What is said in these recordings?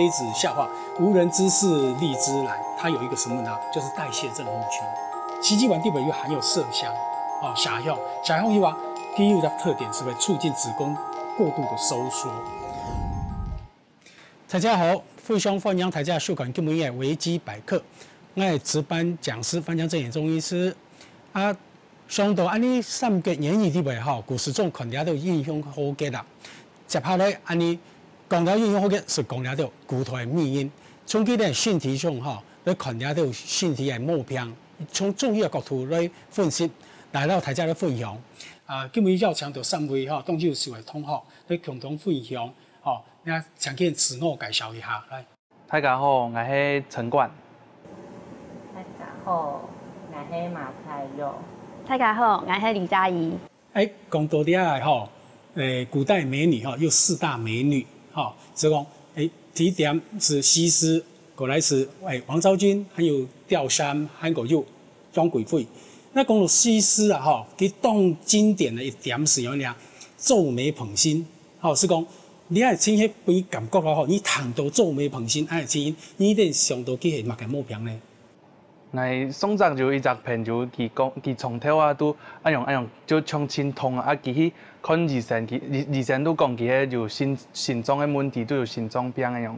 杯子下话，无人知是荔枝来。它有一个什么呢？就是代谢症候群。西基丸地本又含有麝香，虾香，虾香以外，它有一个特点是会促进子宫过度的收缩。大家好，互相欢迎大家收看今日的维基百科。我是值班讲师范江正眼中医师啊。上到安尼3个演义地位吼，古时种看了都影响好结啦。接下来安尼讲了影响好结是讲了到骨头的密因，从佢哋身体上吼，来看了到身体的毛病，从中医的角度来分析，来到大家来分享。今日要强调3位吼，当然是会同学来共同分享吼。那请见自我介绍一下来。大家好，我是陈冠。大家好，我是马彩佑。大家好，我是李佳怡。讲到底下吼，古代美女哈有4大美女哈，所以讲第一点是西施，过来是王昭君，还有吊衫，还有庄贵妃。那讲到西施啊哈，佢当经典的一点是有俩皱眉捧心，好是讲你爱穿迄杯感觉啊吼，你谈到皱眉捧心，爱穿你一定想到佢系乜嘅毛病呢？我上集就一只片就佢从头啊都按样就像心痛啊，佢去看医生，醫生都講佢迄就心臟的問題，都有心臟病嗰樣。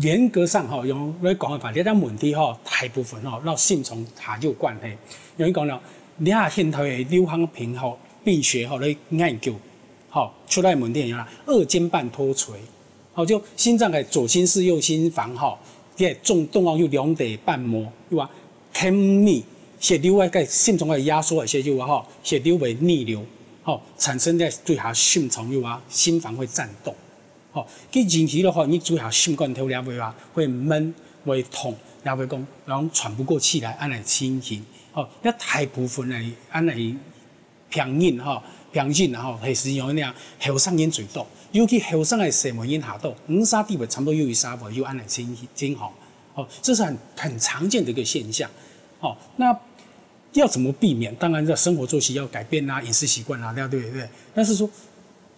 嚴格上吼，用來講嘅話，呢啲問題吼，大部分吼，攞心臟下有關係。有人講了，你下現頭嘅流行病學吼來研究，吼出來問題有啦，2尖瓣脫垂，吼就心臟嘅左心室、右心房吼。即係動脈有2地瓣膜，有啊，輕密血流啊，個心臟嘅壓縮一些有啊，吼血流會逆流，吼產生在對下心臟有啊，心房會顫動，吼佢引起的話，你對下心冠頭了會啊，會悶會痛，然後會講然後喘不過氣來，安嚟情形，吼一大部分嚟安嚟平應吼。平靜吼，係使用那後生煙最多，尤其後生嘅社會煙下多，5、3地位差不多有3位有安嚟情況，哦，這是很常見的一個現象，哦，那要怎麼避免？當然，這生活作息要改變啦，飲食習慣啦，對不對？但是說，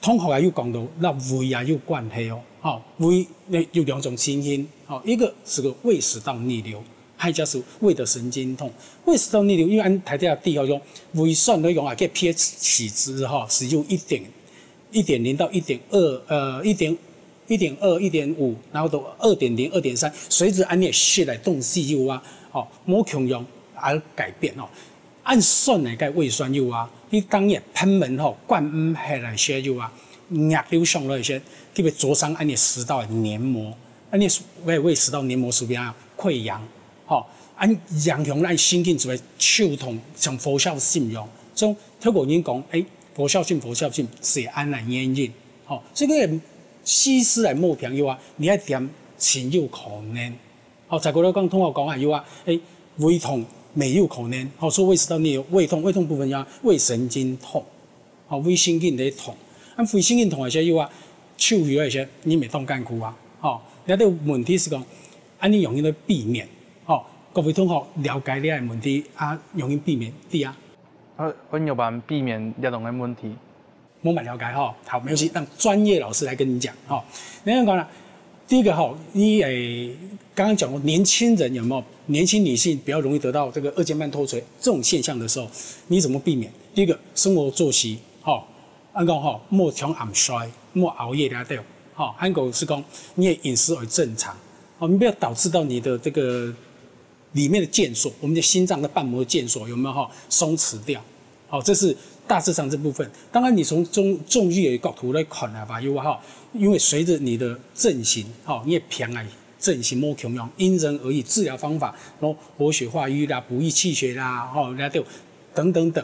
同學啊又講到，那胃啊有關係哦，哦，胃有2種情形，哦，一個是個胃食道逆流。还就是胃的神经痛，胃食道逆流，因为按台底下地吼用胃酸来用啊，给 pH 起值哈，是用1.0到1.2，1.2、1.5，然后到2.0、2.3，随着按你血来动细胞啊，哦，某穷用而改变哦。按酸来个胃酸药啊，你当日喷门吼灌下来些药啊，压流上来些，特别灼伤按你食道的黏膜，按你胃食道黏膜是边啊溃疡。吼，按影响咱心境就会抽痛，像佛效性用。所以透过人讲，佛效性是安来原因。吼，这个西施来毛病药啊，你爱点情有可能。好，再过来讲，通过讲啊药啊，胃痛没有可能。好，说胃食道逆流，胃痛部分要胃神经痛，好，胃神经在痛。按胃神经痛那些药啊，手药那些你没动干苦啊。好，那个问题是讲，安你容易来避免。各位同学了解你嘅問題啊，容易避免啲啊。我有辦避免這種嘅問題。冇乜了解哈，好，沒關係，讓專業老師來跟你講哈。你講啦，第一個哈，你剛剛講過年輕人有沒有年輕女性比較容易得到這個2尖瓣脫垂這種現象的時候，你怎麼避免？第一個生活作息哈，按講哈，莫搶暗睡，莫熬夜啦對，哈，還有是講你嘅飲食要正常，哦，你不要導致到你的這個。里面的腱索，我们的心脏的瓣膜腱索有没有鬆弛掉？好，这是大致上这部分。当然，你从中医的角度来看的话，因为随着你的症型，你也偏爱症型莫穷用，因人而异，治疗方法，然后活血化瘀啦、补益气血啦，那都等等等，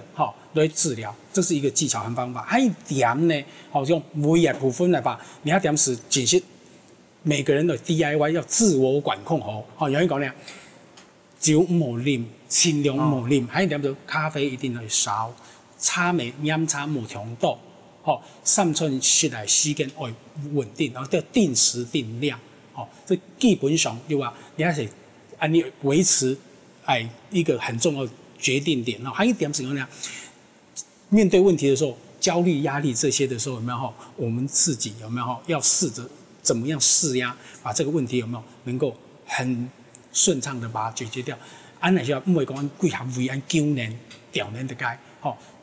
来治疗，这是一个技巧和方法。还有一点呢，用胃的部分来吧，你要点是解析每个人的 DIY 要自我管控有人讲呢。酒唔好啉，清涼唔好啉，還有一點就咖啡一定要少，茶味飲茶冇強度，三寸食嚟時間要穩定，然後要定時定量，這基本上就話你還是按你維持一個很重要的決定點。還有一點是講呢，面對問題的時候，焦慮、壓力這些的時候有沒有？我們自己有沒有要試着怎么样施压，把这个问题有没有能够很顺畅的把它解决掉。安乃就唔会讲贵下胃安经年掉年的该，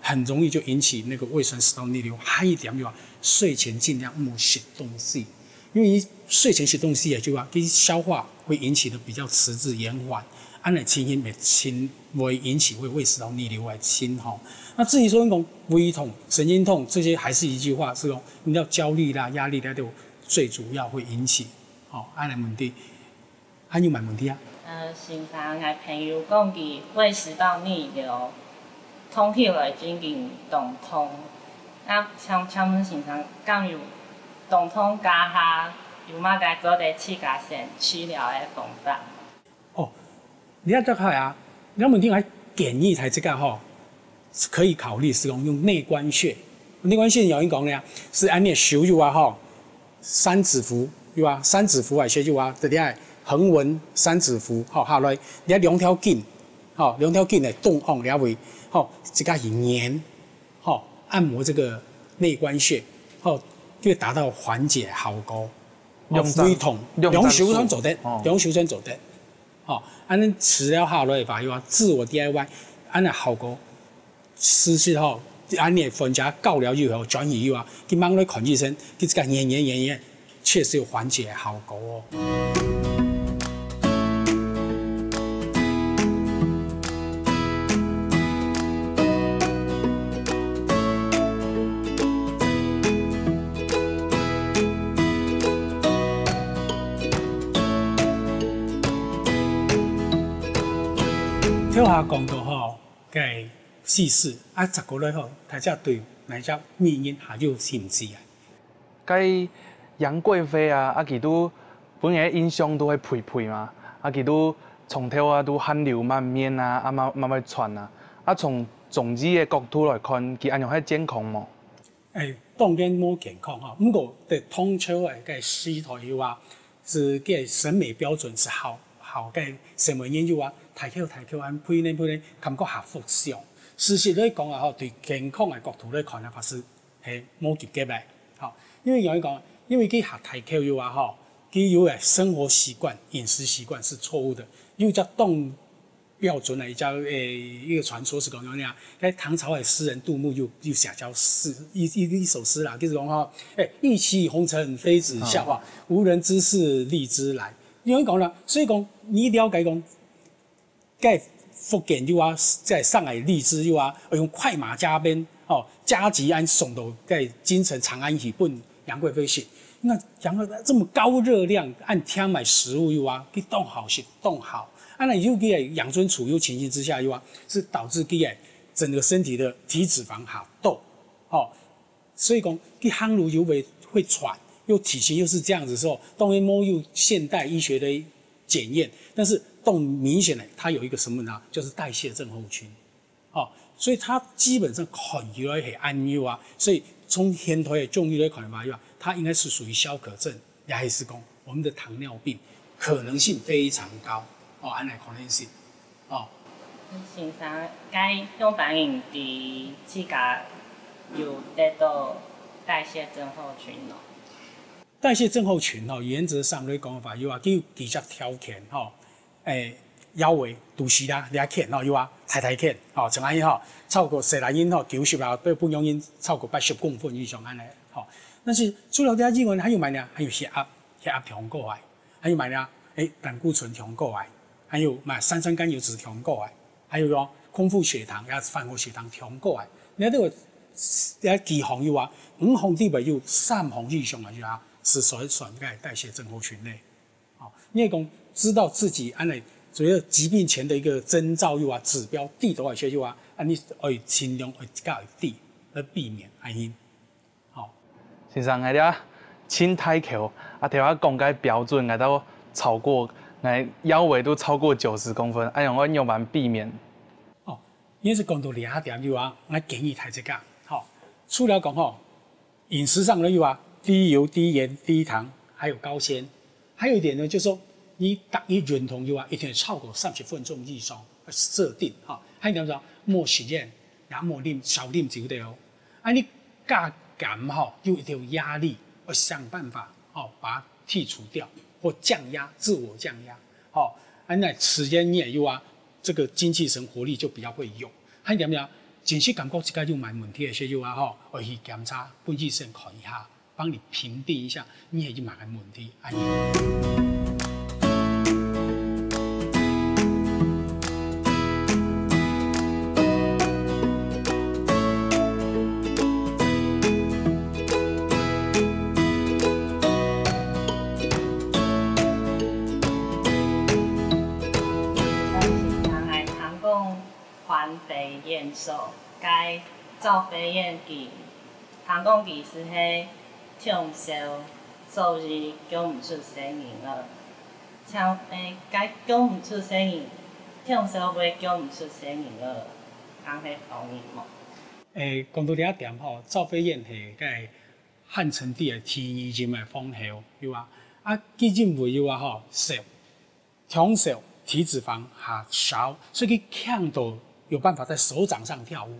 很容易就引起那个胃酸食道逆流。还一点就话，睡前尽量莫食东西，因为睡前食东西也就话，其实消化会引起的比较迟滞延缓，安乃情形会引起胃食道逆流来轻吼。那至于说那种胃痛、神经痛这些，还是一句话，是说你要焦虑啦、压力啦，都最主要会引起。安来问题，安有问问题啊？先生嘅朋友讲，佢胃食道逆流，通起來進行動通。請問先生，敢有動通加下有乜嘅做啲氣架線治療嘅方法？你要这块啊，你要问题还建议才这个可以考虑是用内关穴。内关穴有人讲呢，是按你手就话三指符对吧？三指符来说就话，这里横纹三指符下来，你两条筋，两条筋来动往了位，这个是粘，按摩这个内关穴，就达到缓解效果。胃痛，两手先做得，两手先做得。安尼吃了下来吧，又话自我 DIY， 安尼效果持续安尼分家搞了以后转移以后，去忙来看医生，去这个验，确实有缓解效果跳下讲到嘅事实十個咧大家對哪只原因下有認知啊？該楊貴妃啊，佢都本來印象都係肥嘛，佢都從頭都汗流滿面啊，慢慢喘啊。從中醫嘅角度來看，佢安樣係健康冇？當然冇健康不過對通常嘅視台嘅話，是嘅審美標準是好嘅成為研究抬口按配呢，感覺下服上。事實來講對健康嘅角度來看法是係冇結結嘅。因為有人講，因為佢下抬口嘅話佢有嘅生活習慣、飲食習慣是錯誤的。有隻動標準嘅一個傳說是講樣，喺唐朝嘅詩人杜牧有寫咗一首詩啦，就是講意氣紅塵妃子笑無人知是荔枝來。有人講啦，所以講你了解講，在福建就話，在上海荔枝就話，用快馬加鞭加急按送到在京城長安去奔楊貴妃食。那楊貴妃這麼高熱量，按天買食物又話，佢凍好食凍好，那又佢養尊處優情形之下又話，是導致佢整個身體的體脂肪下凍，所以講佢汗如又會喘。又體型又是這樣子的時候，當然冇有現代醫學的檢驗，但是動明顯的它有一個什麼呢？就是代謝症候群，所以它基本上看起來很安逸所以從現代的中醫來看的話，它應該是屬於消渴症，也還是講我們的糖尿病可能性非常高按來可能性先生，該用反應的自家有得到代謝症候群咯。代謝症候群原則上來講法，有佢有幾隻條件腰圍、肚臍啦、兩件有太件像安尼超過成人因90啊，對本人超過80公分以上安尼但是除了這之外，還有乜呢？還有血壓調過來，還有乜呢？膽固醇調過來，還有三酸甘油酯調過來，還有空腹血糖也飯後血糖調過來。你睇呢個幾項要話5項之內有3項以上啊，是算在代謝症候群內。因為講知道自己安尼主要疾病前的一個徵兆又指標低到一些又你盡量較低來避免安因。先生，我哋輕抬口聽我講個標準，我都超過，我腰圍都超過90公分，按樣我要蠻避免。因為是講到2點就我建議睇這個除了講飲食上呢又低油、低鹽、低糖，還有高纖。還有一點呢，就是說你打一運動又一天超過30分鐘以上設定還有一點就莫食煙，也莫少啉酒的你加減又一定有壓力，要想辦法把它剔除掉或降压，自我降压，那时间你也有啊，这个精气神活力就比较会有。还点样？情绪感觉这个就蛮问题的，所以我去检查本质先看一下，帮你评定一下，你也就蛮问题。环肥燕瘦，该照飞燕记，通讲其实迄唱烧数字讲唔出声音了，该讲唔出声音，唱烧袂讲唔出声音了，讲迄同意无？讲到这一点照飞燕是该汉成帝的天衣金的封号，有啊，基金会有啊瘦，长瘦，体脂肪下少，所以佢强到有办法在手掌上跳舞，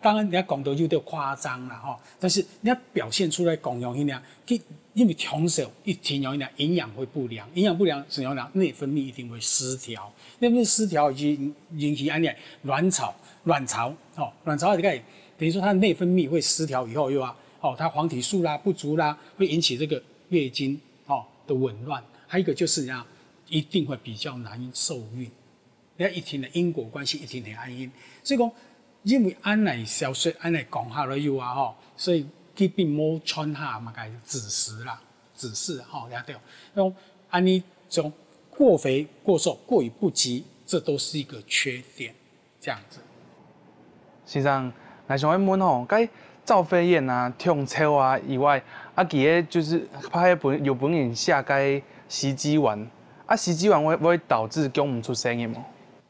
当然人家讲到有点夸张啦，但是人家表现出来讲用那因为长寿一停用那营养会不良，营养不良怎样呢？内分泌一定会失调，内分泌失调以及引起卵巢，卵巢大概等于说它的内分泌会失调以后它黄体素啦不足啦，会引起这个月经的紊乱，还有一个就是一定会比较难受孕。你一天的因果关系，一天的安因，所以讲，因为安来消息，安来讲下了所以基本冇穿下嘛，该指示啦，了解。用安尼种过肥、过瘦、过于不及，这都是一个缺点，这样子。先生，我想问该照飞燕啊、跳操啊以外，其个就是拍有本人下该洗肌丸，洗肌丸会导致讲唔出声音吗？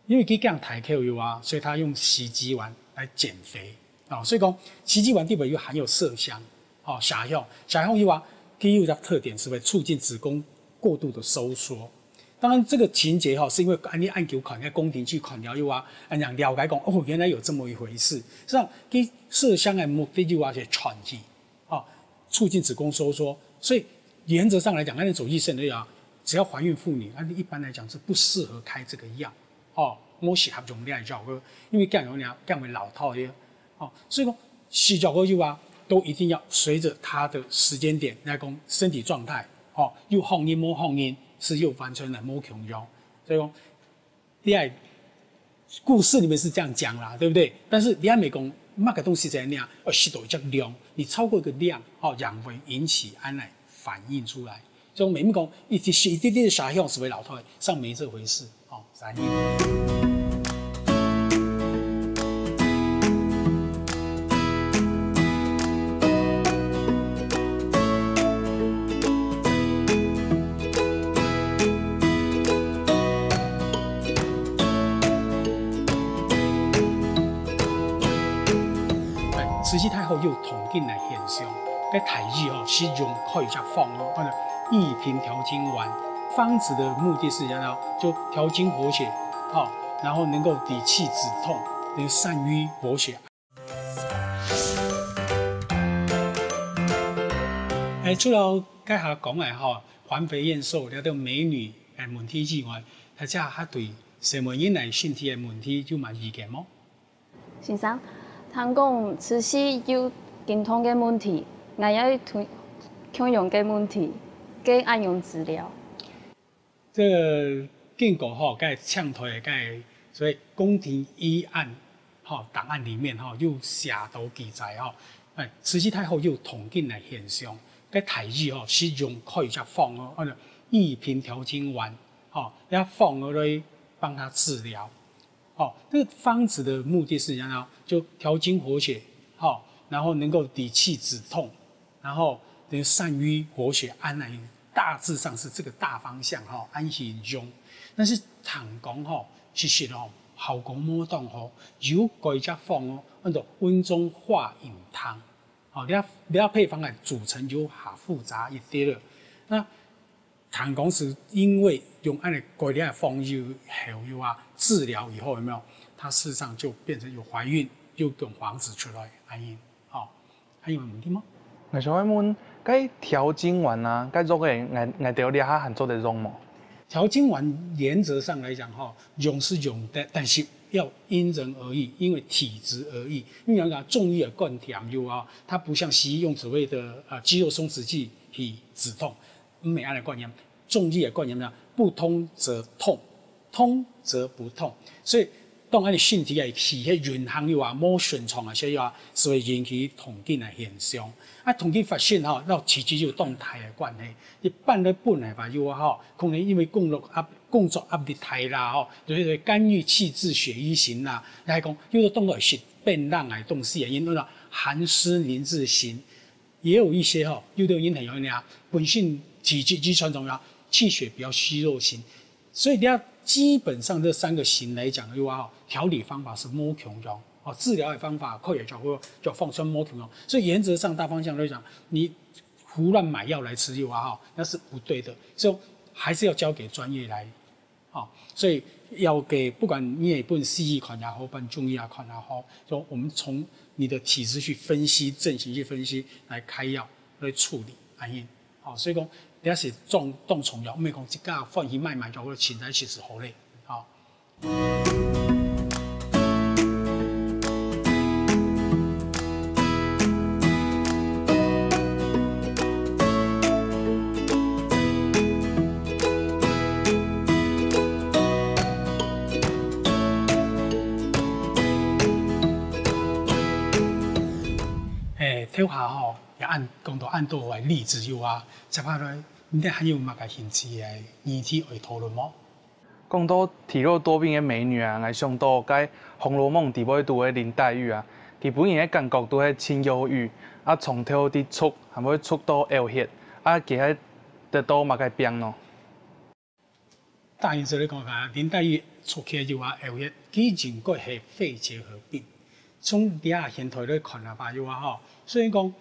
因为佢这样抬口所以他用洗肌丸来减肥所以讲洗肌丸里面又含有麝香麝香它有一个特点是会促进子宫过度的收缩。当然这个情节是因为你按求看在宫廷剧看了让了解讲原来有这么一回事。实际上它麝香的目的是传气促进子宫收缩，所以原则上来讲，按走医生的只要怀孕妇女，一般来讲是不适合开这个药。冇适合用呢药嘅，因为降为老套的所以讲洗脚膏都一定要随着它的时间点来讲身体状态又放音冇放音，是又完全的冇强用。所以讲，你爱故事里面是这样讲啦，对不对？但是你还没讲那个东西在那样，吸到一只量，你超过一个量养会引起安来反应出来。所以每讲一滴滴的啥样是为老套，上没这回事3音。慈禧太后有统计的现象，在台语是用可以加放益平调经丸。方子的目的是就调经活血，然后能够抵气止痛，能善于活血。除了该下讲的环肥燕瘦了到美女的问题之外，大家还对什么样的身体的问题就蛮意见吗？先生，听讲慈禧有健康的问题，我要强用的问题，该按用治疗。这个建国该呛推该所以宫廷医案档案里面有写到记载慈禧太后有统计的现象，在台语是用可以加放益平调经丸要放来帮他治疗这个方子的目的是就调经活血然后能够抵气止痛，然后能善于活血安来。大致上是这个大方向安心用，但是糖讲其实效果冇当有改加放按照温中化饮汤你要配方来组成就下复杂一点了。那糖讲是因为用按的改良的方式后治疗以后有没有？它事实上就变成有怀孕又跟皇子出来安因还有问题吗？我想问该调经丸啊，该做个爱掉了下含做的用吗？调经丸原则上来讲哈，用是用的，但是要因人而异，因为体质而异。因为讲中医的灌甜药啊，它不像西医用所谓的肌肉松弛剂去止痛，没按来灌盐。中医的灌盐呢，不通则痛，通则不痛，所以当安尼身体是迄运行药啊、冇顺畅啊些药啊，所以引起痛经的现象。痛经发现吼，那其实就动态的关系。一般咧本来吧药啊可能因为工作压力太啦就是干预气滞血瘀型啦，来讲有的动作是变让来动势，因为寒湿凝滞型，也有一些有的人很容易本性体质遗传中气血比较虚弱型，所以你要基本上这3个型来讲的话，调理方法是摸强用。治疗的方法靠也叫放松摸强用，所以原则上大方向来讲，你胡乱买药来吃药那是不对的，所以还是要交给专业来，所以要给不管你也不西医看也好，不中医看也好，说我们从你的体质去分析，症型去分析来开药来处理安因，所以讲你要是动重药，唔係講即家放去賣就或者現在其實好嘞，跳下也講到按到為例子接下來你還有乜嘅興趣嘅議題可以討論嗎？講到體弱多病嘅美女我想到該《紅樓夢》裡尾度嘅林黛玉佢本人嘅感覺都係清憂鬱，從頭啲出，係咪出到嘔血，其實得到乜嘅病咯？大意思嚟講林黛玉出去就話嘔血，佢應該係肺結核病。從底下現台咧看吧，所以講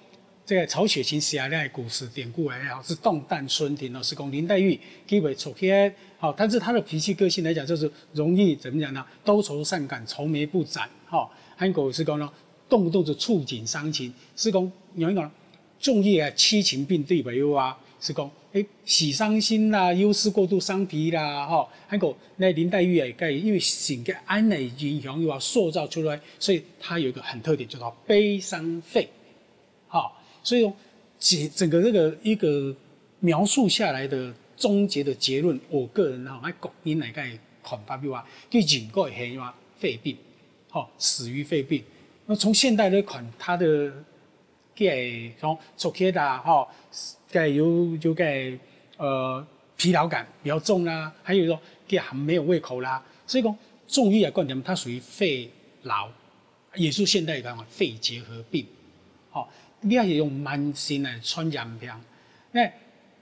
這個曹雪芹寫下來的故事典故是動旦孫廷是講林黛玉佢會出去但是他的脾氣個性來講，就是容易怎麼講呢？多愁善感，愁眉不展還有是講呢，動不動就觸景傷情，是講有一個中醫七情病對袂有是講喜傷心啦，憂思過度傷脾啦，還有那林黛玉因為性格安內影響又塑造出來，所以它有一個很特點，叫做悲傷肺，所以整個這個一個描述下來的終結的結論，我個人喺國人嚟講看法比話，佢應該係肺病，死於肺病。那從現代來看，它的從出血啦，有疲勞感比較重啦，還有很沒有胃口啦，所以講中醫嘅觀點，它屬於肺痨，也是現代講肺結核病。你要用慢性的傳染病，那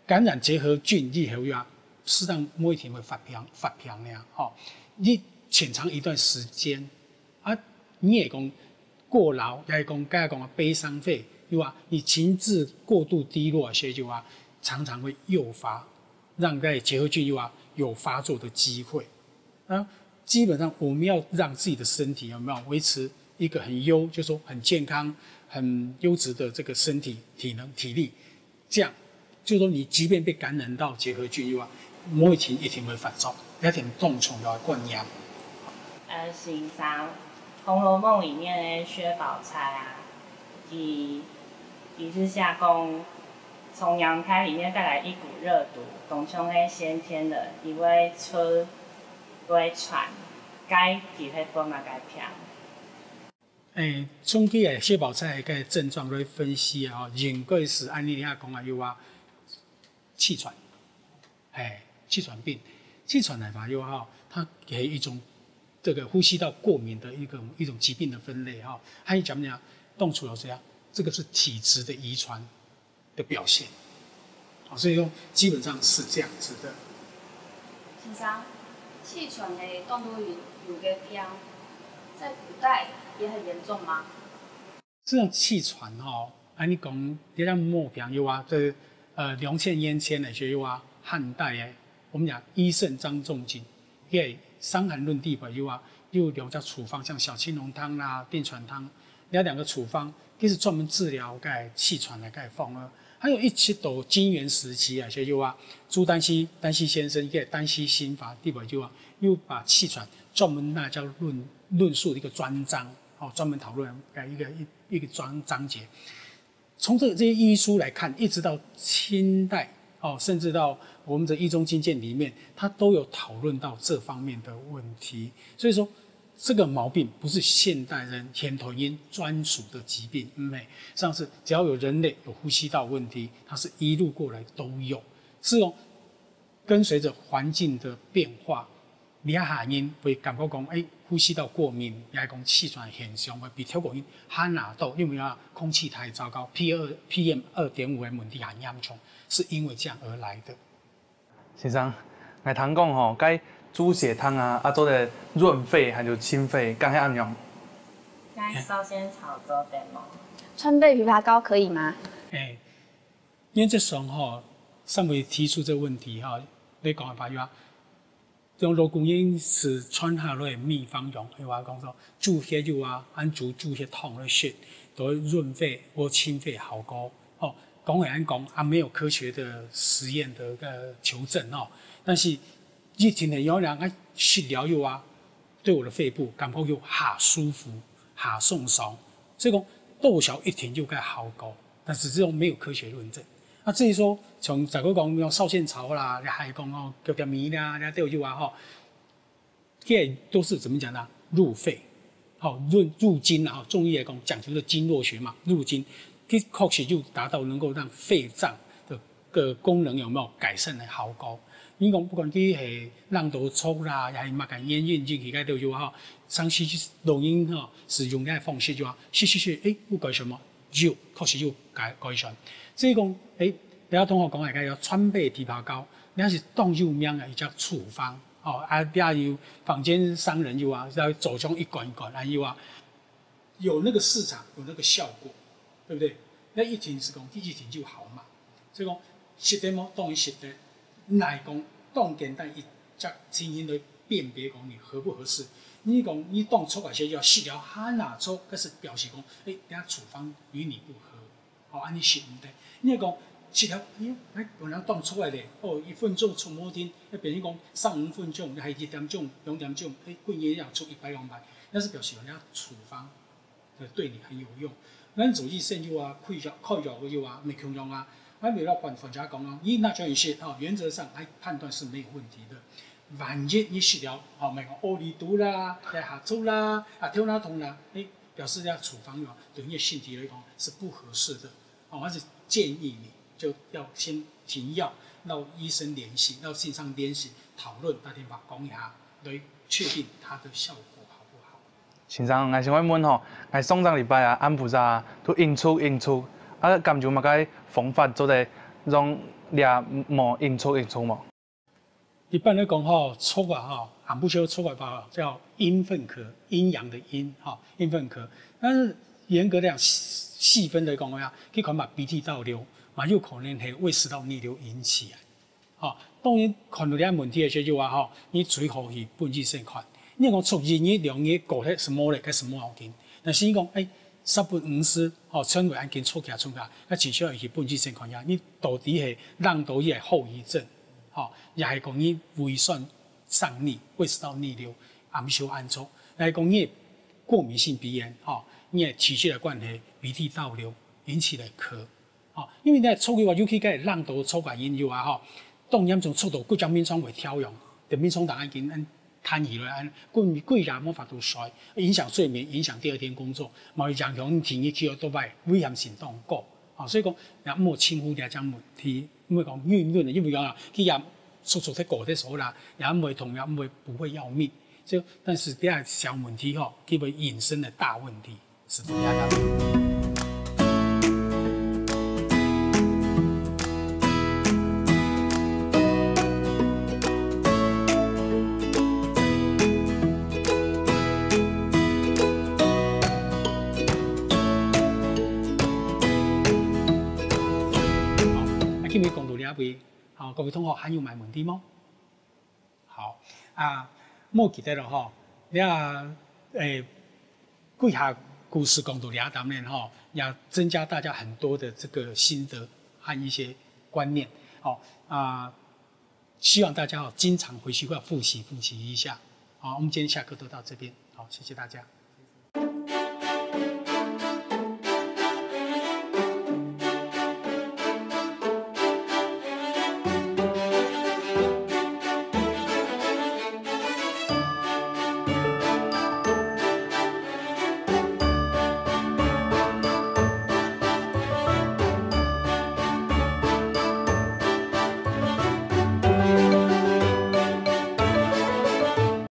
感染結核菌以後適當每天會發病你潛藏一段時間你也講過勞，也係講剛才講悲傷肺，你情志過度低落些常常會誘發，讓在結核菌有發作的機會。基本上我們要讓自己的身體有沒有維持一個就是說很健康、很優質的這個身體體能體力，這樣就是說你即便被感染到結核菌某一天會發作，一定動重要灌養。欣賞《紅樓夢》裡面的薛寶釵你是下講從陽台裡面帶來一股熱毒，講像係先天的，因為出會傳，該其實本嘛該平。從佢嘅薛寶釵嘅症狀來分析應該是按你遐講氣喘，氣喘病，氣喘嚟話它係一種這個呼吸道過敏的一種疾病的分類還有講動處有這樣，這個是體質的遺傳的表現，所以說基本上是這樣子的。先生，氣喘的動都有個病，在古代也很嚴重嗎？這種氣喘按你講，你像末病這梁塹燕遷嚟說漢代的我們講醫聖張仲景，因為《傷寒論》地方有兩家處方，像小青龍湯啦、電傳湯，兩個處方，其實專門治療氣喘的放还有一直到金元时期啊，所以就话朱丹溪先生一个丹溪心法第八就话又把气喘专门那叫论述的一个专章，专门讨论一个章节。从这些医书来看，一直到清代甚至到我们的医中经鉴里面，它都有讨论到这方面的问题。所以说，这个毛病不是现代人偏头音专属的疾病，上次只要有人类有呼吸道问题，它是一路过来都有。是跟随着环境的变化，你下音会感觉讲，呼吸道过敏，也讲气喘现象会比跳过音还拿到，因为空气太糟糕 ，PM2.5 的问题很严重，是因为这样而来的。先生，我听讲该猪血汤啊，做的润肺还有清肺，敢遐样？该烧仙草做点吗？川贝枇杷膏可以吗？因为这时候上回提出这个问题你讲的话用罗公英是传下来的秘方用，譬如话讲说煮血肉按煮血汤来血，都会润肺或清肺效果。讲回来讲没有科学的实验的求证但是以前的有人食疗肉对我的肺部感觉又下舒服、下送爽，所以讲豆小一天就该效果，但是这种没有科学论证。至于说从再讲用烧仙草啦，你还讲叫点米啦，你都有这都是怎么讲呢？入肺，入经中医来讲究的经络学嘛，入经，确实就达到能够让肺脏的功能有没有改善的效果。你讲不管佢係浪头抽啦，也係物件煙煙進去，都有上次錄音使用嘅方式就話，會改善嗎？有，確實有改善。所以講，你同學講係有川貝枇杷膏，你係當入名嘅一隻處方，你有坊間商人要走中一罐一罐，有那個市場，有那個效果，對不對？那一聽是講第一聽就好嘛，所以講實在麼當然實在。來講，當簡單一隻情形來辨別講你合不合適。你講你當出來些要食療還拿出，嗰是表示講，等下處方與你不合，安尼食唔得。你講食療，有人當出來咧，1分鐘出冇天，變成講3-5分鐘，係1點鐘、2點鐘，半夜要出100-200，那是表示人家處方對你很有用。咱做醫生就開藥嘅就沒用用還沒有患者講以那種一些原則上來判斷是沒有問題的。萬一你食療咪講奧利毒啦、下周啦、跳那痛啦，表示要處方藥對你身體來講是不合適的。還是建議你就要先停藥，讓醫生聯繫，讓線上聯繫討論，打電話講一下，來確定它的效果好不好。先生，我想問我上個禮拜安菩薩都應出。咁就乜嘅方法做嚟讓倆冇應出冇？一般來講出俺不修出來吧，叫陰分科，陰陽的陰陰分科。但是嚴格嚟講，細分來講佢可能把鼻涕倒流，有可能係胃食道逆流引起當然看到啲問題嘅時候就話你最好係本地先看。你講出現你兩嘢個係什麼嚟？係什麼要緊？但是你講十分五十稱為案件出起，至少要去本地先看下，你到底係讓到伊係後遺症，也係講你胃酸上逆、胃食道逆流，暗修安錯，也係講你過敏性鼻炎，你係體質嘅關係，鼻涕倒流引起嚟咳，因為你出去話尤其係讓到出原因就當嚴重出到骨將面瘡會挑用，就面瘡大案件。攤起來，貴人冇法度衰，影響睡眠，影響第二天工作，咪影響田野企業都係危險性當高。所以講也冇輕忽啲咁問題，唔會講遠遠，因為講佢也熟熟啲過啲數啦，也唔會同樣唔會不會要命。所以，但是啲係小問題佢會引申的大問題是點樣的？今日講到呢一位，各位同學還有咩問題嗎？好冇記得咯你跪下故事講到呢一點咧也增加大家很多的這個心得和一些观念。希望大家经常回去要复习一下。好，我们今天下课都到这边，好，谢谢大家。